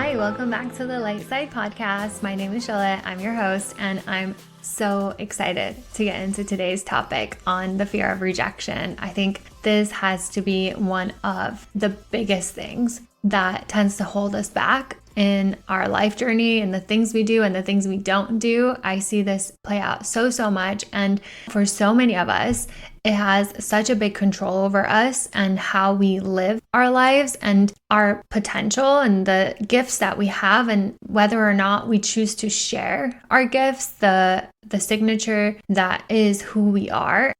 Hi, welcome back to the Light Side Podcast. My name is Charlotte. I'm your host, and I'm so excited to get into today's topic on the fear of rejection. I think this has to be one of the biggest things that tends to hold us back in our life journey and the things we do and the things we don't do. I see this play out so much. And for so many of us, it has such a big control over us and how we live our lives and our potential and the gifts that we have and whether or not we choose to share our gifts, the signature that is who we are.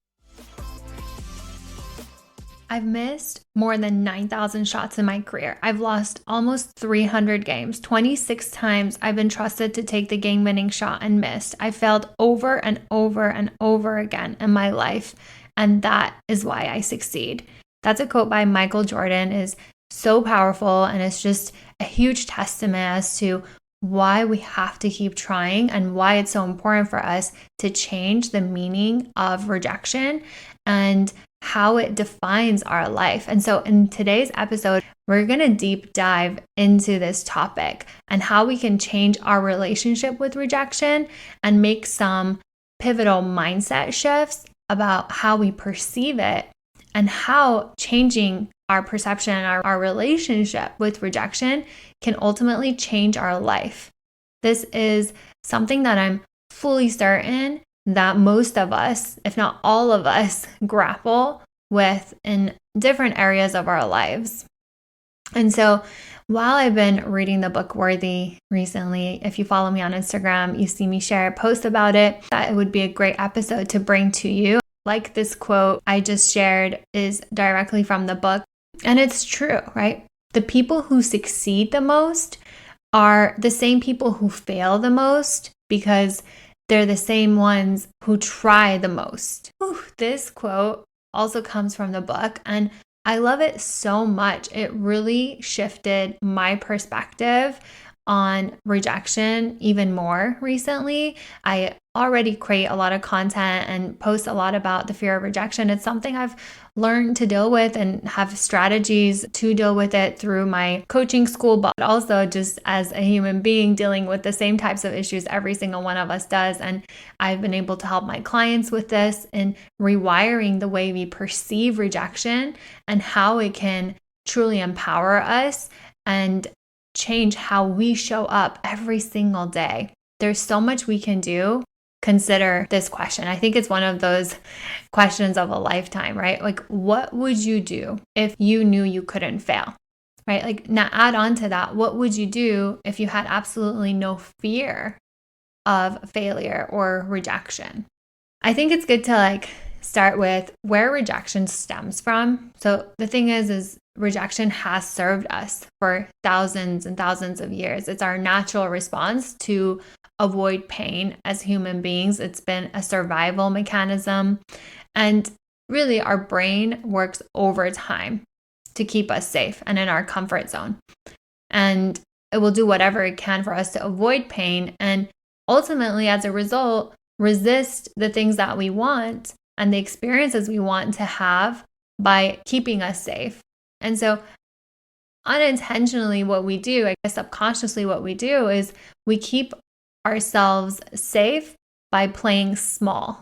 I've missed more than 9,000 shots in my career. I've lost almost 300 games. 26 times I've been trusted to take the game-winning shot and missed. I failed over and over and over again in my life, and that is why I succeed. That's a quote by Michael Jordan. Is so powerful, and it's just a huge testament as to why we have to keep trying and why it's so important for us to change the meaning of rejection and how it defines our life. And so in today's episode, we're going to deep dive into this topic and how we can change our relationship with rejection and make some pivotal mindset shifts about how we perceive it and how changing our perception and our relationship with rejection can ultimately change our life. This is something that I'm fully certain that most of us, if not all of us, grapple with in different areas of our lives. And so while I've been reading the book Worthy recently, if you follow me on Instagram, you see me share a post about it, that it would be a great episode to bring to you. Like this quote I just shared is directly from the book. And it's true, right? The people who succeed the most are the same people who fail the most because they're the same ones who try the most. This quote also comes from the book, and I love it so much. It really shifted my perspective on rejection even more recently. I already create a lot of content and post a lot about the fear of rejection. It's something I've learned to deal with and have strategies to deal with it through my coaching school, but also just as a human being dealing with the same types of issues every single one of us does. And I've been able to help my clients with this in rewiring the way we perceive rejection and how it can truly empower us and change how we show up every single day. There's so much we can do. Consider this question. I think it's one of those questions of a lifetime, right? Like, what would you do if you knew you couldn't fail, right? Like, now add on to that, what would you do if you had absolutely no fear of failure or rejection? I think it's good to start with where rejection stems from. So the thing is rejection has served us for thousands and thousands of years. It's our natural response to avoid pain as human beings. It's been a survival mechanism. And really, our brain works overtime to keep us safe and in our comfort zone. And it will do whatever it can for us to avoid pain. And ultimately, as a result, resist the things that we want and the experiences we want to have by keeping us safe. And so unintentionally, what we do, I guess subconsciously what we do is we keep ourselves safe by playing small,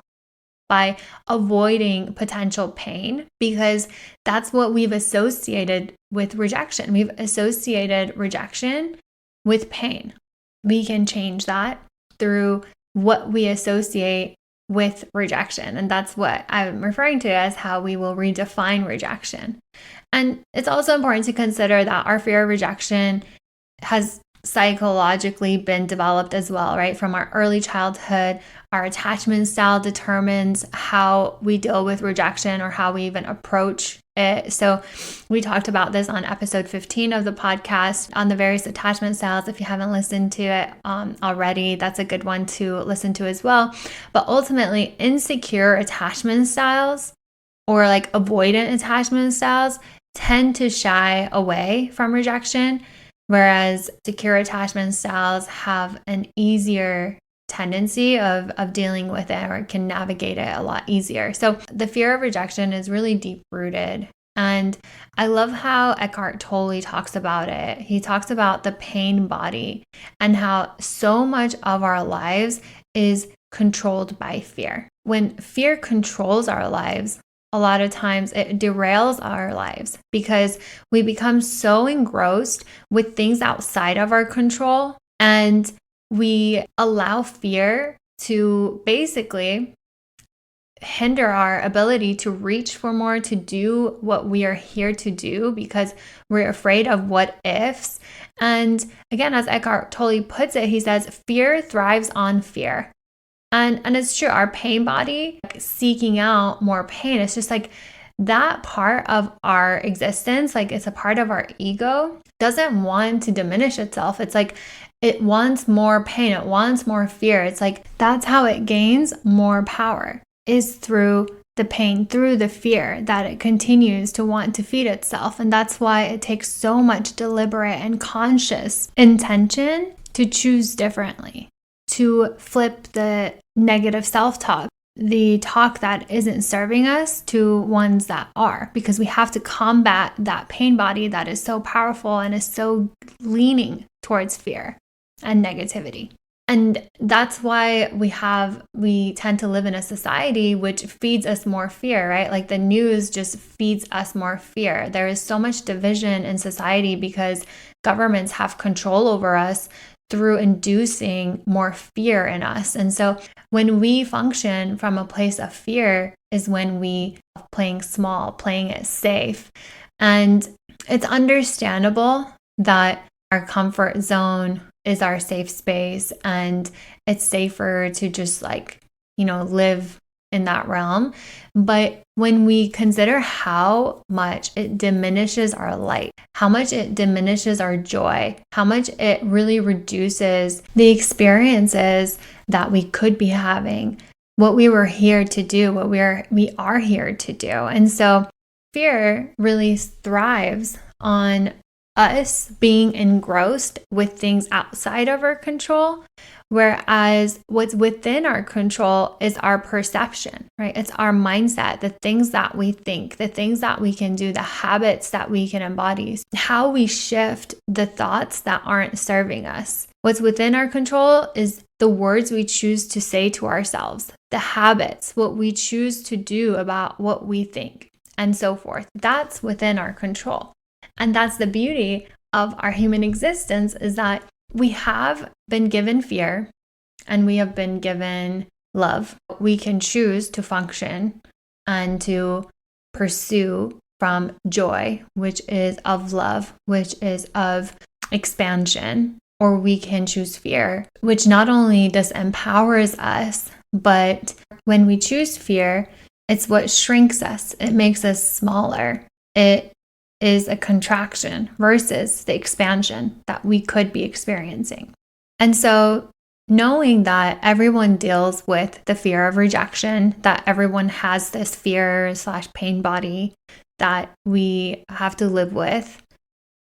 by avoiding potential pain, because that's what we've associated with rejection. We've associated rejection with pain. We can change that through what we associate with rejection. And that's what I'm referring to as how we will redefine rejection. And it's also important to consider that our fear of rejection has psychologically been developed as well, right? From our early childhood, our attachment style determines how we deal with rejection or how we even approach it. So we talked about this on episode 15 of the podcast on the various attachment styles. If you haven't listened to it already, that's a good one to listen to as well. But ultimately, insecure attachment styles or avoidant attachment styles tend to shy away from rejection, whereas secure attachment styles have an easier tendency of dealing with it or can navigate it a lot easier. So the fear of rejection is really deep rooted And I love how Eckhart Tolle talks about it. He talks about the pain body and how so much of our lives is controlled by fear. When fear controls our lives, a lot of times it derails our lives because we become so engrossed with things outside of our control, and we allow fear to basically hinder our ability to reach for more, to do what we are here to do, because we're afraid of what ifs. And again, as Eckhart Tolle puts it, he says, fear thrives on fear. And it's true, our pain body, like seeking out more pain, it's just like that part of our existence, like it's a part of our ego, doesn't want to diminish itself. It's like it wants more pain, it wants more fear. It's like that's how it gains more power, is through the pain, through the fear, that it continues to want to feed itself. And that's why it takes so much deliberate and conscious intention to choose differently, to flip the negative self-talk, the talk that isn't serving us, to ones that are, because we have to combat that pain body that is so powerful and is so leaning towards fear and negativity. And that's why we tend to live in a society which feeds us more fear, right? Like the news just feeds us more fear. There is so much division in society because governments have control over us through inducing more fear in us. And so when we function from a place of fear is when we are playing small, playing it safe. And it's understandable that our comfort zone is our safe space, and it's safer to just live in that realm. But when we consider how much it diminishes our light, how much it diminishes our joy, how much it really reduces the experiences that we could be having, what we were here to do, what we are here to do. And so fear really thrives on us being engrossed with things outside of our control, whereas what's within our control is our perception, right? It's our mindset, the things that we think, the things that we can do, the habits that we can embody, how we shift the thoughts that aren't serving us. What's within our control is the words we choose to say to ourselves, the habits, what we choose to do about what we think, and so forth. That's within our control. And that's the beauty of our human existence, is that we have been given fear and we have been given love. We can choose to function and to pursue from joy, which is of love, which is of expansion, or we can choose fear, which not only disempowers us, but when we choose fear, it's what shrinks us. It makes us smaller. It is a contraction versus the expansion that we could be experiencing. And so knowing that everyone deals with the fear of rejection, that everyone has this fear/pain body that we have to live with,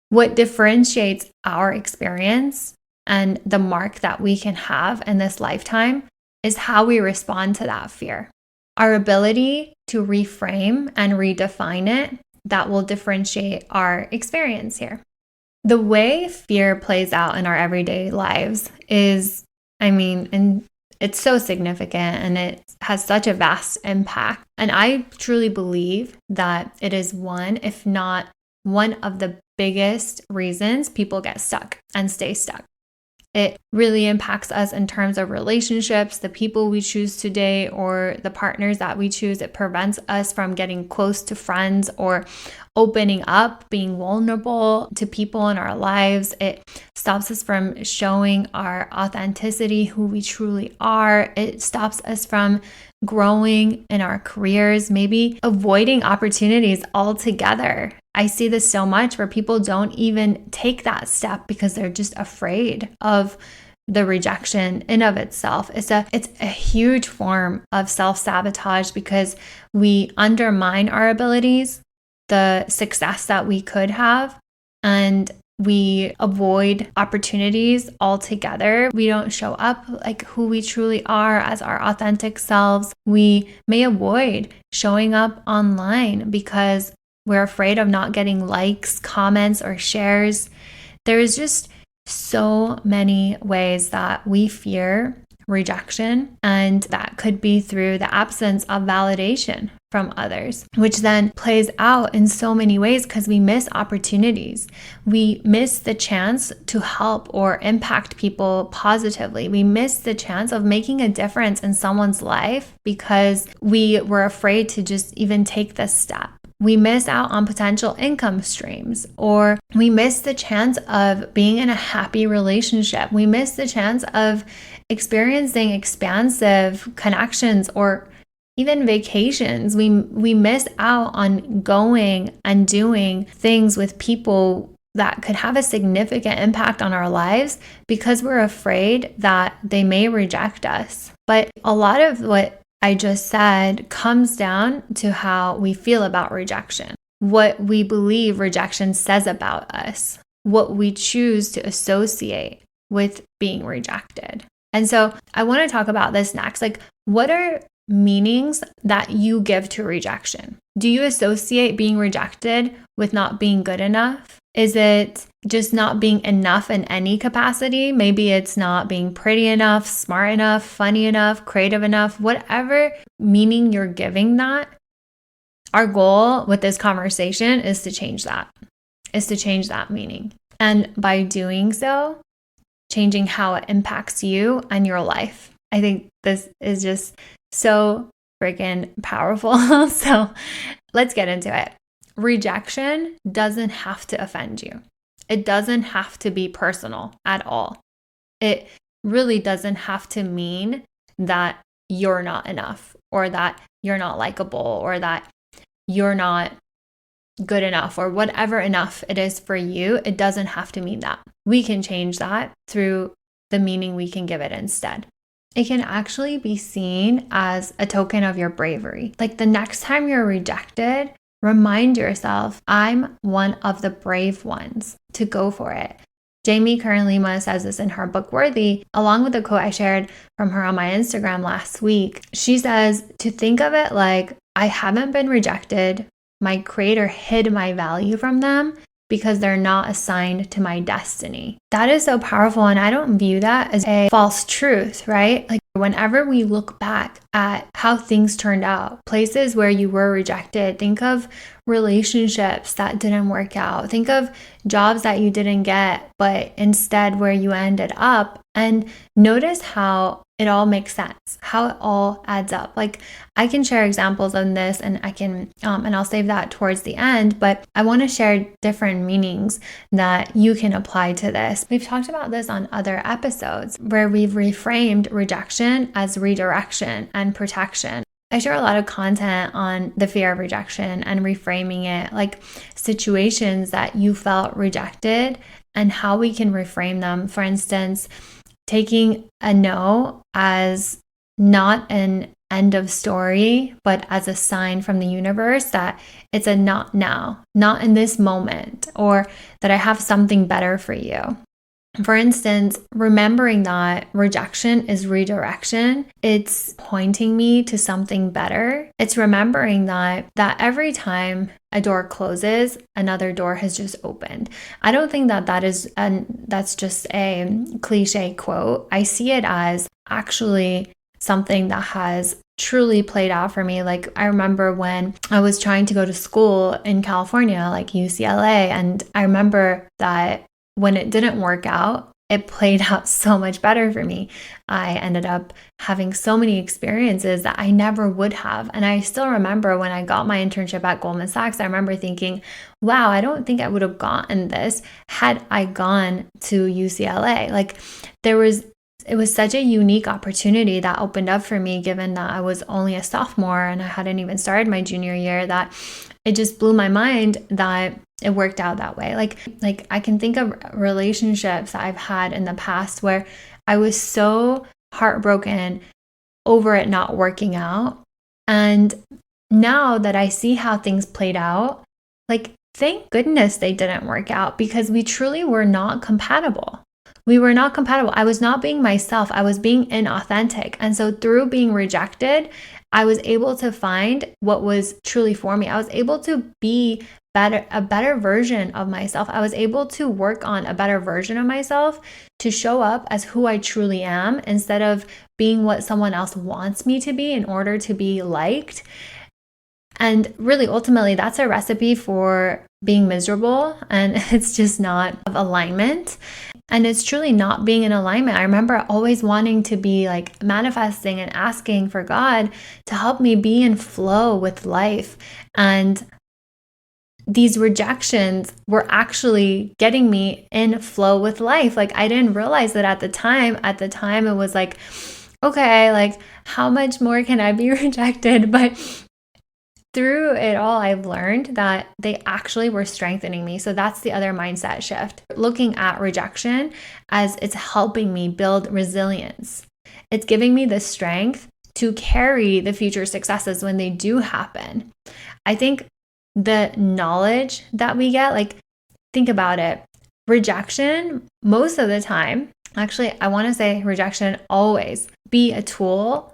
what differentiates our experience and the mark that we can have in this lifetime is how we respond to that fear. Our ability to reframe and redefine it, that will differentiate our experience here. The way fear plays out in our everyday lives is, and it's so significant and it has such a vast impact. And I truly believe that it is one, if not one of the biggest reasons people get stuck and stay stuck. It really impacts us in terms of relationships, the people we choose to date, or the partners that we choose. It prevents us from getting close to friends or opening up, being vulnerable to people in our lives. It stops us from showing our authenticity, who we truly are. It stops us from growing in our careers, maybe avoiding opportunities altogether. I see this so much where people don't even take that step because they're just afraid of the rejection in of itself. It's a huge form of self-sabotage because we undermine our abilities, the success that we could have, and we avoid opportunities altogether. We don't show up like who we truly are as our authentic selves. We may avoid showing up online because We're afraid of not getting likes, comments, or shares. There's just so many ways that we fear rejection, and that could be through the absence of validation from others, which then plays out in so many ways because we miss opportunities. We miss the chance to help or impact people positively. We miss the chance of making a difference in someone's life because we were afraid to just even take this step. We miss out on potential income streams, or we miss the chance of being in a happy relationship. We miss the chance of experiencing expansive connections or even vacations. We miss out on going and doing things with people that could have a significant impact on our lives because we're afraid that they may reject us. But a lot of what I just said comes down to how we feel about rejection, what we believe rejection says about us, what we choose to associate with being rejected. And so I want to talk about this next. Like, what are meanings that you give to rejection? Do you associate being rejected with not being good enough? Is it just not being enough in any capacity? Maybe it's not being pretty enough, smart enough, funny enough, creative enough, whatever meaning you're giving that. Our goal with this conversation is to change that meaning. And by doing so, changing how it impacts you and your life. I think this is just so freaking powerful. So let's get into it. Rejection doesn't have to offend you. It doesn't have to be personal at all. It really doesn't have to mean that you're not enough, or that you're not likable, or that you're not good enough, or whatever enough it is for you. It doesn't have to mean that. We can change that through the meaning we can give it instead. It can actually be seen as a token of your bravery. Like, the next time you're rejected, remind yourself, I'm one of the brave ones to go for it. Jamie Kern-Lima says this in her book, Worthy, along with the quote I shared from her on my Instagram last week. She says to think of it like, I haven't been rejected. My creator hid my value from them because they're not assigned to my destiny. That is so powerful. And I don't view that as a false truth, right? Like, whenever we look back at how things turned out, places where you were rejected, think of relationships that didn't work out. Think of jobs that you didn't get, but instead where you ended up, and notice how it all makes sense, how it all adds up. Like, I can share examples on this, and I can, and I'll save that towards the end, but I want to share different meanings that you can apply to this. We've talked about this on other episodes where we've reframed rejection as redirection and protection. I share a lot of content on the fear of rejection and reframing it, like situations that you felt rejected and how we can reframe them. For instance, taking a no as not an end of story, but as a sign from the universe that it's a not now, not in this moment, or that I have something better for you. For instance, remembering that rejection is redirection, it's pointing me to something better. It's remembering that every time a door closes, another door has just opened. I don't think that's just a cliche quote. I see it as actually something that has truly played out for me. Like, I remember when I was trying to go to school in California, like UCLA, and I remember that when it didn't work out, it played out so much better for me. I ended up having so many experiences that I never would have. And I still remember when I got my internship at Goldman Sachs, I remember thinking, wow, I don't think I would have gotten this had I gone to UCLA. Like, it was such a unique opportunity that opened up for me, given that I was only a sophomore and I hadn't even started my junior year, that it just blew my mind that it worked out that way. Like I can think of relationships that I've had in the past where I was so heartbroken over it not working out. And now that I see how things played out, like, thank goodness they didn't work out, because we truly were not compatible. we were not compatible. I was not being myself. I was being inauthentic. And so through being rejected, I was able to find what was truly for me. I was able to be a better version of myself. I was able to work on a better version of myself to show up as who I truly am instead of being what someone else wants me to be in order to be liked. And really, ultimately, that's a recipe for being miserable, and it's just not of alignment. And it's truly not being in alignment. I remember always wanting to be like manifesting and asking for God to help me be in flow with life. And these rejections were actually getting me in flow with life. Like, I didn't realize that at the time. At the time, it was like, okay, like, how much more can I be rejected? But through it all, I've learned that they actually were strengthening me. So that's the other mindset shift. Looking at rejection as it's helping me build resilience. It's giving me the strength to carry the future successes when they do happen. I think the knowledge that we get, like, think about it. Rejection, most of the time, actually, I want to say rejection always be a tool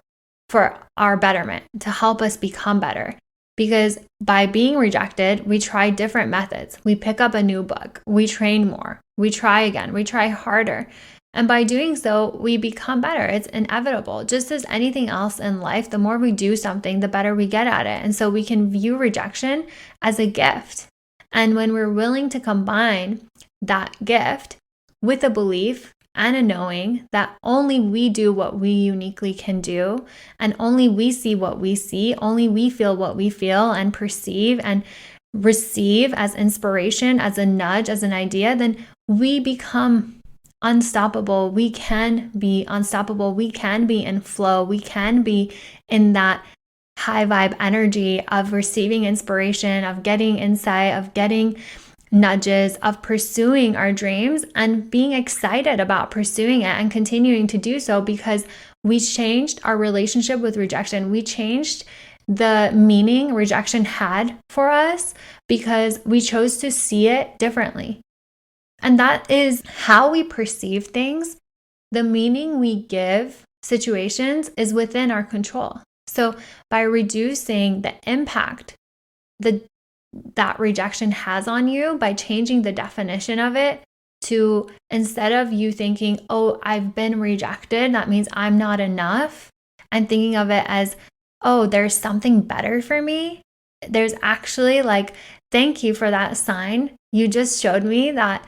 for our betterment to help us become better. Because by being rejected, we try different methods. We pick up a new book. We train more. We try again. We try harder. And by doing so, we become better. It's inevitable. Just as anything else in life, the more we do something, the better we get at it. And so we can view rejection as a gift. And when we're willing to combine that gift with a belief and a knowing that only we do what we uniquely can do, and only we see what we see, only we feel what we feel and perceive and receive as inspiration, as a nudge, as an idea, then we become unstoppable. We can be unstoppable. We can be in flow. We can be in that high vibe energy of receiving inspiration, of getting insight, of getting nudges, of pursuing our dreams and being excited about pursuing it and continuing to do so, because we changed our relationship with rejection. We changed the meaning rejection had for us because we chose to see it differently. And that is how we perceive things. The meaning we give situations is within our control. So by reducing the impact that rejection has on you, by changing the definition of it to, instead of you thinking, oh, I've been rejected, that means I'm not enough, and thinking of it as, oh, there's something better for me. There's actually, like, thank you for that sign. You just showed me that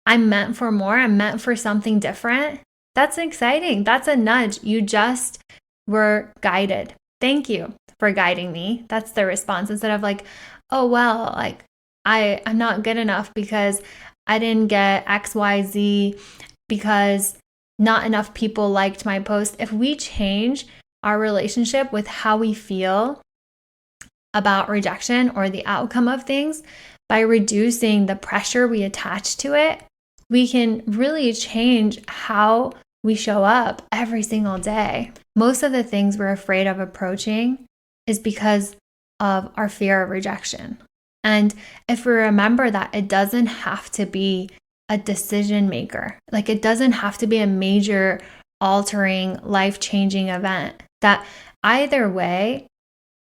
I'm meant for more. I'm meant for something different. That's exciting. That's a nudge. You just were guided. Thank you for guiding me. That's the response, instead of like, oh, well, like I'm not good enough because I didn't get XYZ, because not enough people liked my post. If we change our relationship with how we feel about rejection or the outcome of things by reducing the pressure we attach to it, we can really change how we show up every single day. Most of the things we're afraid of approaching is because of our fear of rejection. And if we remember that it doesn't have to be a decision maker, like it doesn't have to be a major altering, life-changing event, that either way,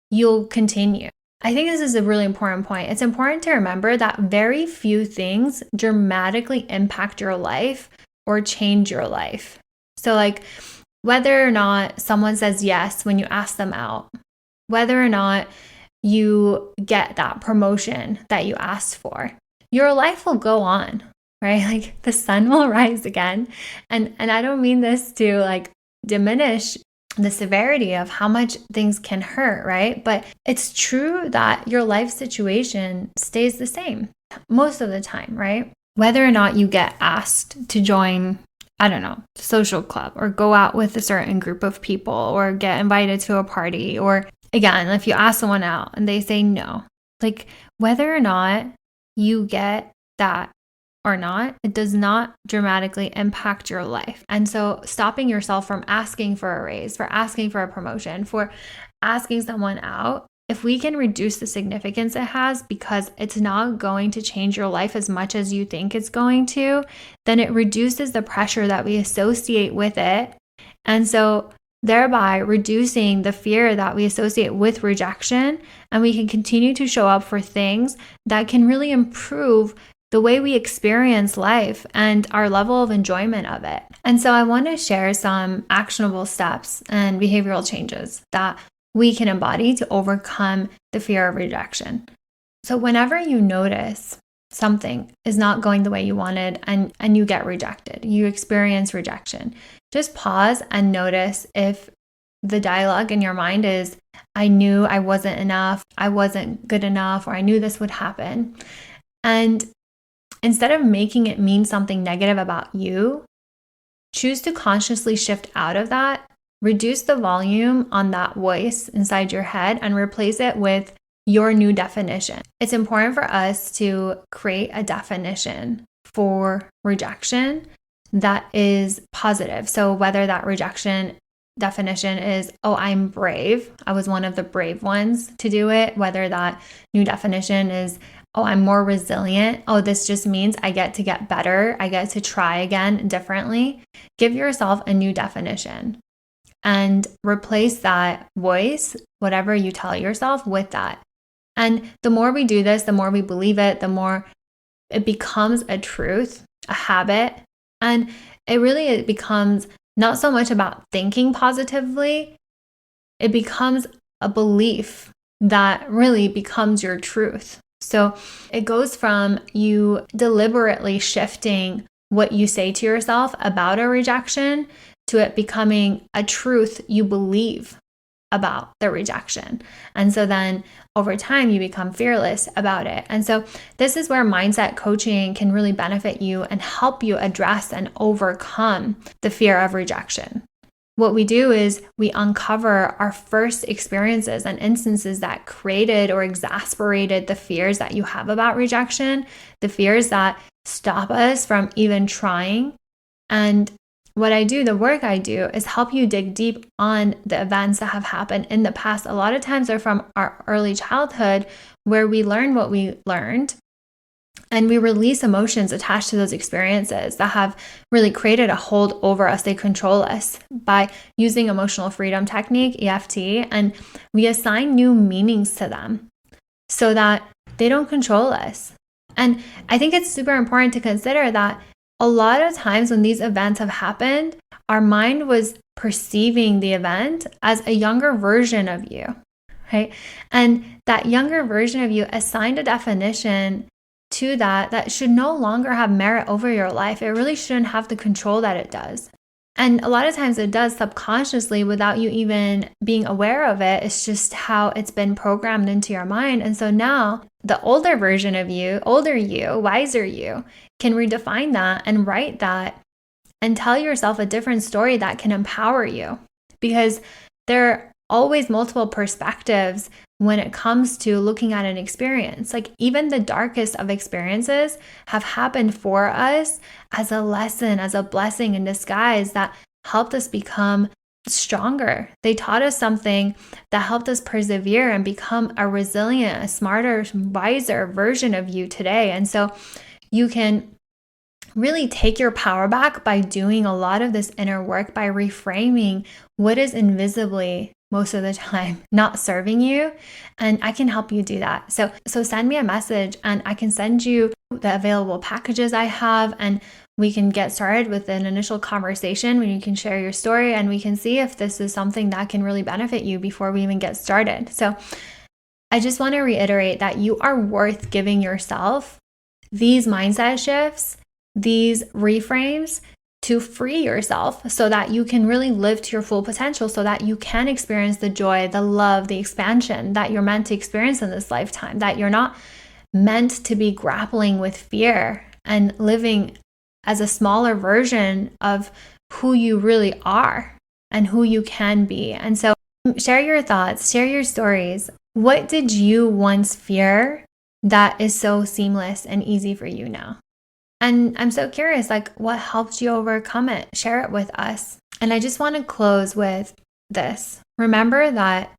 you'll continue. I think this is a really important point. It's important to remember that very few things dramatically impact your life or change your life. So like whether or not someone says yes when you ask them out, whether or not you get that promotion that you asked for, your life will go on, right? Like the sun will rise again. And I don't mean this to like diminish the severity of how much things can hurt, right? But it's true that your life situation stays the same most of the time, right? Whether or not you get asked to join, I don't know, social club or go out with a certain group of people or get invited to a party, or again, if you ask someone out and they say no, like whether or not you get that or not, it does not dramatically impact your life. And so stopping yourself from asking for a raise, for asking for a promotion, for asking someone out if we can reduce the significance it has because it's not going to change your life as much as you think it's going to, then it reduces the pressure that we associate with it. And so thereby reducing the fear that we associate with rejection, and we can continue to show up for things that can really improve the way we experience life and our level of enjoyment of it. And so I want to share some actionable steps and behavioral changes that we can embody to overcome the fear of rejection. So whenever you notice something is not going the way you wanted and you get rejected, you experience rejection, just pause and notice if the dialogue in your mind is, I knew I wasn't enough, I wasn't good enough, or I knew this would happen. And instead of making it mean something negative about you, choose to consciously shift out of that. Reduce the volume on that voice inside your head and replace it with your new definition. It's important for us to create a definition for rejection that is positive. So whether that rejection definition is, oh, I'm brave, I was one of the brave ones to do it, whether that new definition is, oh, I'm more resilient, oh, this just means I get to get better, I get to try again differently. Give yourself a new definition and replace that voice, whatever you tell yourself, with that. And the more we do this, the more we believe it, the more it becomes a truth, a habit. And it becomes not so much about thinking positively, it becomes a belief that really becomes your truth. So it goes from you deliberately shifting what you say to yourself about a rejection to it becoming a truth you believe about the rejection. And so then over time, you become fearless about it. And so this is where mindset coaching can really benefit you and help you address and overcome the fear of rejection. What we do is we uncover our first experiences and instances that created or exasperated the fears that you have about rejection, the fears that stop us from even trying. And what I do, the work I do, is help you dig deep on the events that have happened in the past. A lot of times they're from our early childhood where we learn what we learned and we release emotions attached to those experiences that have really created a hold over us. They control us by using emotional freedom technique, EFT, and we assign new meanings to them so that they don't control us. And I think it's super important to consider that a lot of times when these events have happened, our mind was perceiving the event as a younger version of you, right? And that younger version of you assigned a definition to that should no longer have merit over your life. It really shouldn't have the control that it does. And a lot of times it does subconsciously without you even being aware of it. It's just how it's been programmed into your mind. And so now the older version of you, older you, wiser you, can redefine that and write that and tell yourself a different story that can empower you. Because there are always multiple perspectives when it comes to looking at an experience. Like even the darkest of experiences have happened for us as a lesson, as a blessing in disguise that helped us become stronger. They taught us something that helped us persevere and become a resilient, a smarter, wiser version of you today. And so you can really take your power back by doing a lot of this inner work, by reframing what is invisibly most of the time not serving you. And I can help you do that. So send me a message and I can send you the available packages I have, and we can get started with an initial conversation when you can share your story and we can see if this is something that can really benefit you before we even get started. So I just want to reiterate that you are worth giving yourself these mindset shifts, these reframes, to free yourself so that you can really live to your full potential, so that you can experience the joy, the love, the expansion that you're meant to experience in this lifetime, that you're not meant to be grappling with fear and living as a smaller version of who you really are and who you can be. And so share your thoughts, share your stories. What did you once fear that is so seamless and easy for you now? And I'm so curious, like, what helped you overcome it? Share it with us. And I just want to close with this. Remember that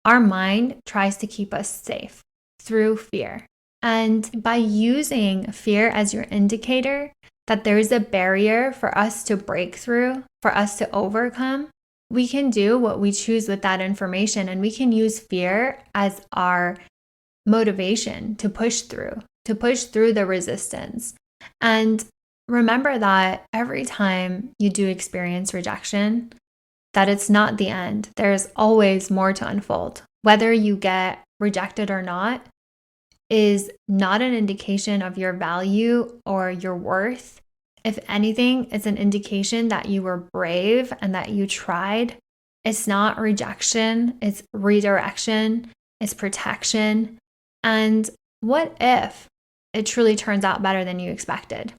Our mind tries to keep us safe through fear. And by using fear as your indicator that there is a barrier for us to break through, for us to overcome, we can do what we choose with that information. And we can use fear as our motivation to push through the resistance. And remember that every time you do experience rejection, that it's not the end. There's always more to unfold. Whether you get rejected or not is not an indication of your value or your worth. If anything, it's an indication that you were brave and that you tried. It's not rejection, it's redirection, it's protection. And what if it truly turns out better than you expected?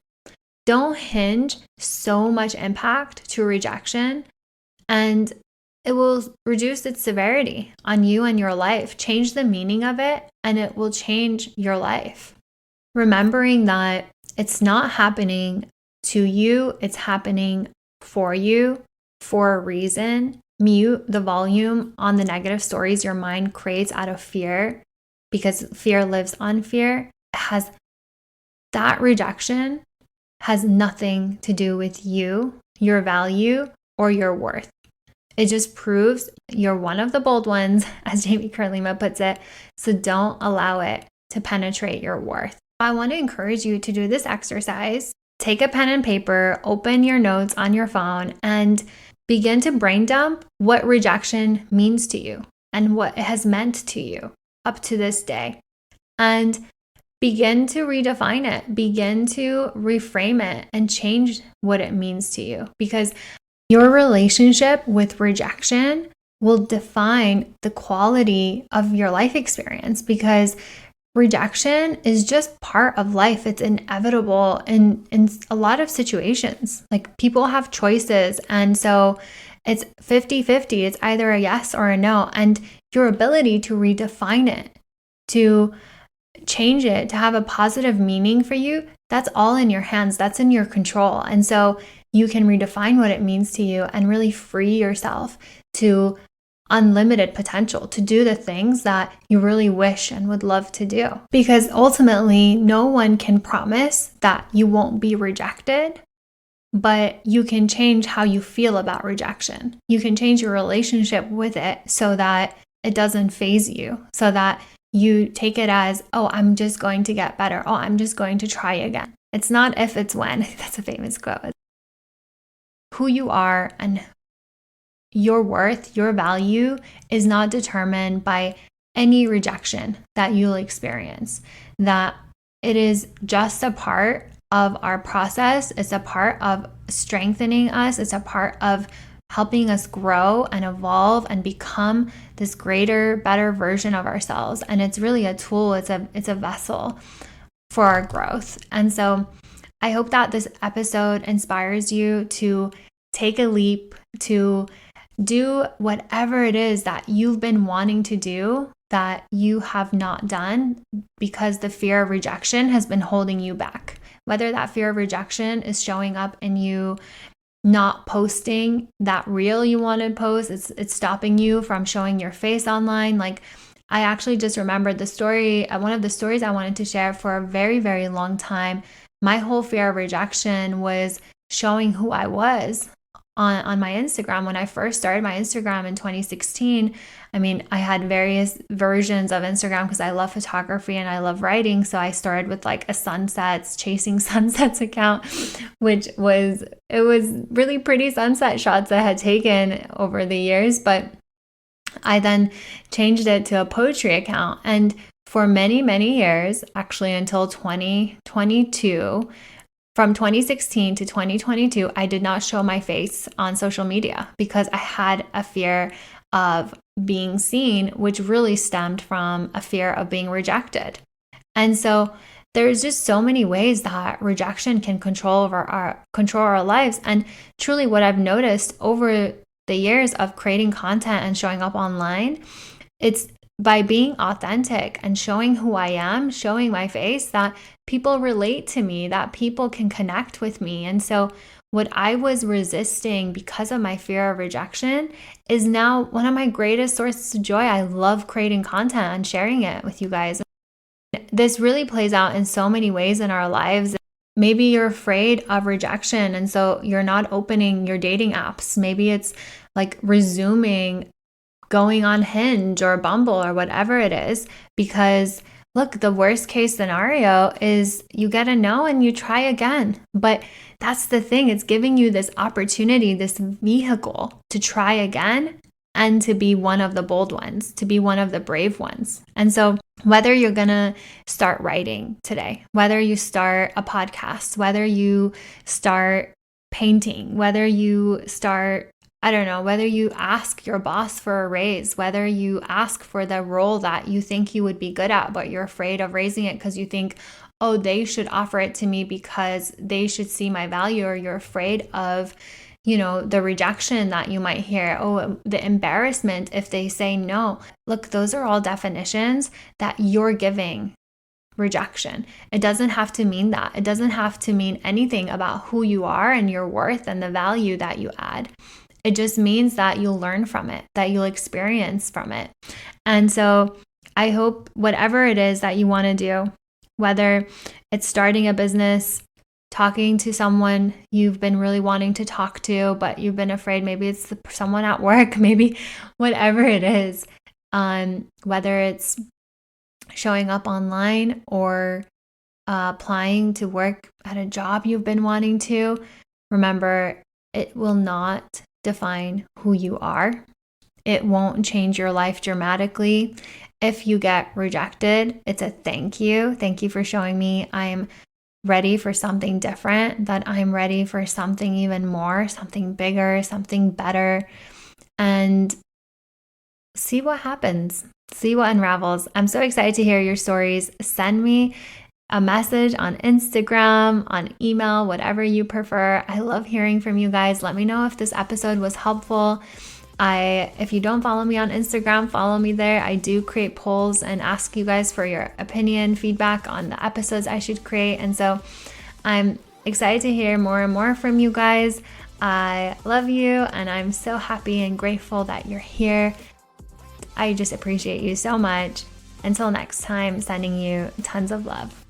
Don't hinge so much impact to rejection, and it will reduce its severity on you and your life. Change the meaning of it, and it will change your life. Remembering that it's not happening to you, it's happening for you for a reason. Mute the volume on the negative stories your mind creates out of fear, because fear lives on fear. That rejection has nothing to do with you, your value, or your worth. It just proves you're one of the bold ones, as Jamie Kerlima puts it, so don't allow it to penetrate your worth. I want to encourage you to do this exercise. Take a pen and paper, open your notes on your phone, and begin to brain dump what rejection means to you and what it has meant to you up to this day. And begin to redefine it, begin to reframe it, and change what it means to you. Because your relationship with rejection will define the quality of your life experience, because rejection is just part of life. It's inevitable in a lot of situations. Like, people have choices, and so it's 50-50. It's either a yes or a no. And your ability to redefine it, to change it, to have a positive meaning for you, that's all in your hands. That's in your control. And so you can redefine what it means to you and really free yourself to unlimited potential, to do the things that you really wish and would love to do. Because ultimately, no one can promise that you won't be rejected, but you can change how you feel about rejection. You can change your relationship with it so that it doesn't faze you, so that you take it as, oh, I'm just going to get better. Oh, I'm just going to try again. It's not if, it's when. That's a famous quote. Who you are and your worth, your value is not determined by any rejection that you'll experience. That it is just a part of our process. It's a part of strengthening us. It's a part of helping us grow and evolve and become this greater, better version of ourselves. And it's really a tool. It's a vessel for our growth. And so I hope that this episode inspires you to take a leap, to do whatever it is that you've been wanting to do that you have not done because the fear of rejection has been holding you back. Whether that fear of rejection is showing up in you not posting that reel you want to post, it's stopping you from showing your face online. Like, I actually just remembered the story, one of the stories I wanted to share for a very, very long time. My whole fear of rejection was showing who I was on my Instagram. When I first started my Instagram in 2016, I mean, I had various versions of Instagram because I love photography and I love writing. So I started with like a chasing sunsets account, it was really pretty sunset shots I had taken over the years. But I then changed it to a poetry account. And for many, many years, actually until 2022, from 2016 to 2022, I did not show my face on social media because I had a fear of being seen, which really stemmed from a fear of being rejected. And so there's just so many ways that rejection can control our lives. And truly what I've noticed over the years of creating content and showing up online, it's by being authentic and showing who I am, showing my face, that people relate to me, that people can connect with me. And so what I was resisting because of my fear of rejection is now one of my greatest sources of joy. I love creating content and sharing it with you guys. This really plays out in so many ways in our lives. Maybe you're afraid of rejection, and so you're not opening your dating apps. Maybe it's like resuming going on Hinge or Bumble or whatever it is, because look, the worst case scenario is you get a no and you try again. But that's the thing, it's giving you this opportunity, this vehicle to try again and to be one of the bold ones, to be one of the brave ones. And so whether you're going to start writing today, whether you start a podcast, whether you start painting, whether you start, I don't know, whether you ask your boss for a raise, whether you ask for the role that you think you would be good at, but you're afraid of raising it because you think, oh, they should offer it to me because they should see my value, or you're afraid of, the rejection that you might hear, oh, the embarrassment if they say no. Look, those are all definitions that you're giving rejection. It doesn't have to mean that. It doesn't have to mean anything about who you are and your worth and the value that you add. It just means that you'll learn from it, that you'll experience from it. And so I hope whatever it is that you want to do, whether it's starting a business, talking to someone you've been really wanting to talk to, but you've been afraid, maybe it's someone at work, maybe whatever it is, whether it's showing up online or applying to work at a job you've been wanting to, remember, it will not define who you are. It won't change your life dramatically. If you get rejected, it's a thank you. Thank you for showing me I'm ready for something different, that I'm ready for something even more, something bigger, something better, and see what happens, see what unravels. I'm so excited to hear your stories. Send me a message on Instagram, on email, whatever you prefer. I love hearing from you guys. Let me know if this episode was helpful. If you don't follow me on Instagram, follow me there. I do create polls and ask you guys for your opinion, feedback on the episodes I should create. And so I'm excited to hear more and more from you guys. I love you, and I'm so happy and grateful that you're here. I just appreciate you so much. Until next time, sending you tons of love.